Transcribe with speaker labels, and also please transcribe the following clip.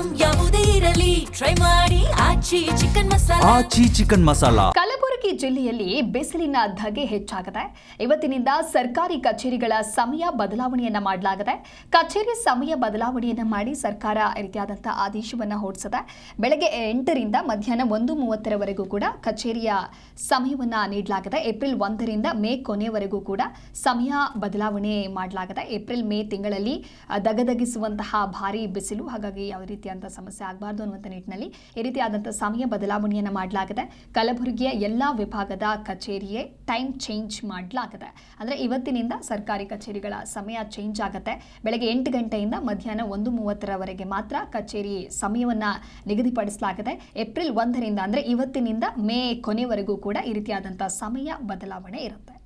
Speaker 1: Item ಯಾವುದೇ ಇರಲಿ try ಮಾಡಿ ಆಚಿ ಚಿಕನ್ ಮಸಾಲಾ.
Speaker 2: ಕಲಬುರಗಿ ಜಿಲ್ಲೆಯಲ್ಲಿ ಬಿಸಿಲಿನ ಧಗೆ ಹೆಚ್ಚಾಗಿದೆ. ಇವತ್ತಿನಿಂದ ಸರ್ಕಾರಿ ಕಚೇರಿಗಳ ಸಮಯ ಬದಲಾವಣೆಯನ್ನ ಮಾಡಲಾಗಿದೆ. ಕಚೇರಿ ಸಮಯ ಬದಲಾವಣೆಯನ್ನ ಮಾಡಿ ಸರ್ಕಾರ ರೀತಿಯಾದಂತಹ ಆದೇಶವನ್ನ ಹೊರಡಿಸಿದೆ. ಬೆಳಗ್ಗೆ 8ರಿಂದ ಮಧ್ಯಾಹ್ನ 1:30ರವರೆಗೂ ಕೂಡ ಕಚೇರಿಯ ಸಮಯವನ್ನ ನೀಡಲಾಗಿದೆ. ಏಪ್ರಿಲ್ 1ರಿಂದ ಮೇ ಕೊನೆಯವರೆಗೂ ಕೂಡ ಸಮಯ ಬದಲಾವಣೆ ಮಾಡಲಾಗಿದೆ. ಏಪ್ರಿಲ್ ಮೇ ತಿಂಗಳಲ್ಲಿ ದಗದಗಿಸುವಂತಹ ಭಾರಿ ಬಿಸಿಲು, ಹಾಗಾಗಿ ಯಾವ ರೀತಿಯಾದಂತಹ ಸಮಸ್ಯೆ ಆಗಬಾರದು ಅನ್ನುವಂಥ ನಿಟ್ಟಿನಲ್ಲಿ ಈ ರೀತಿಯಾದಂತಹ ಸಮಯ ಬದಲಾವಣೆಯನ್ನು ಮಾಡಲಾಗಿದೆ. ಕಲಬುರಗಿಯ ಎಲ್ಲ ವಿಭಾಗದ ಕಚೇರಿಯೇ ಟೈಮ್ ಚೇಂಜ್ ಮಾಡಲಾಗಿದೆ. ಅಂದರೆ ಇವತ್ತಿನಿಂದ ಸರ್ಕಾರಿ ಕಚೇರಿಗಳ ಸಮಯ ಚೇಂಜ್ ಆಗುತ್ತೆ. ಬೆಳಗ್ಗೆ 8 ಗಂಟೆಯಿಂದ ಮಧ್ಯಾಹ್ನ 1:30ರವರೆಗೆ ಮಾತ್ರ ಕಚೇರಿ ಸಮಯವನ್ನು ನಿಗದಿಪಡಿಸಲಾಗಿದೆ. ಏಪ್ರಿಲ್ 1ರಿಂದ ಅಂದರೆ ಇವತ್ತಿನಿಂದ ಮೇ ಕೊನೆವರೆಗೂ ಕೂಡ ಈ ರೀತಿಯಾದಂತಹ ಸಮಯ ಬದಲಾವಣೆ ಇರುತ್ತೆ.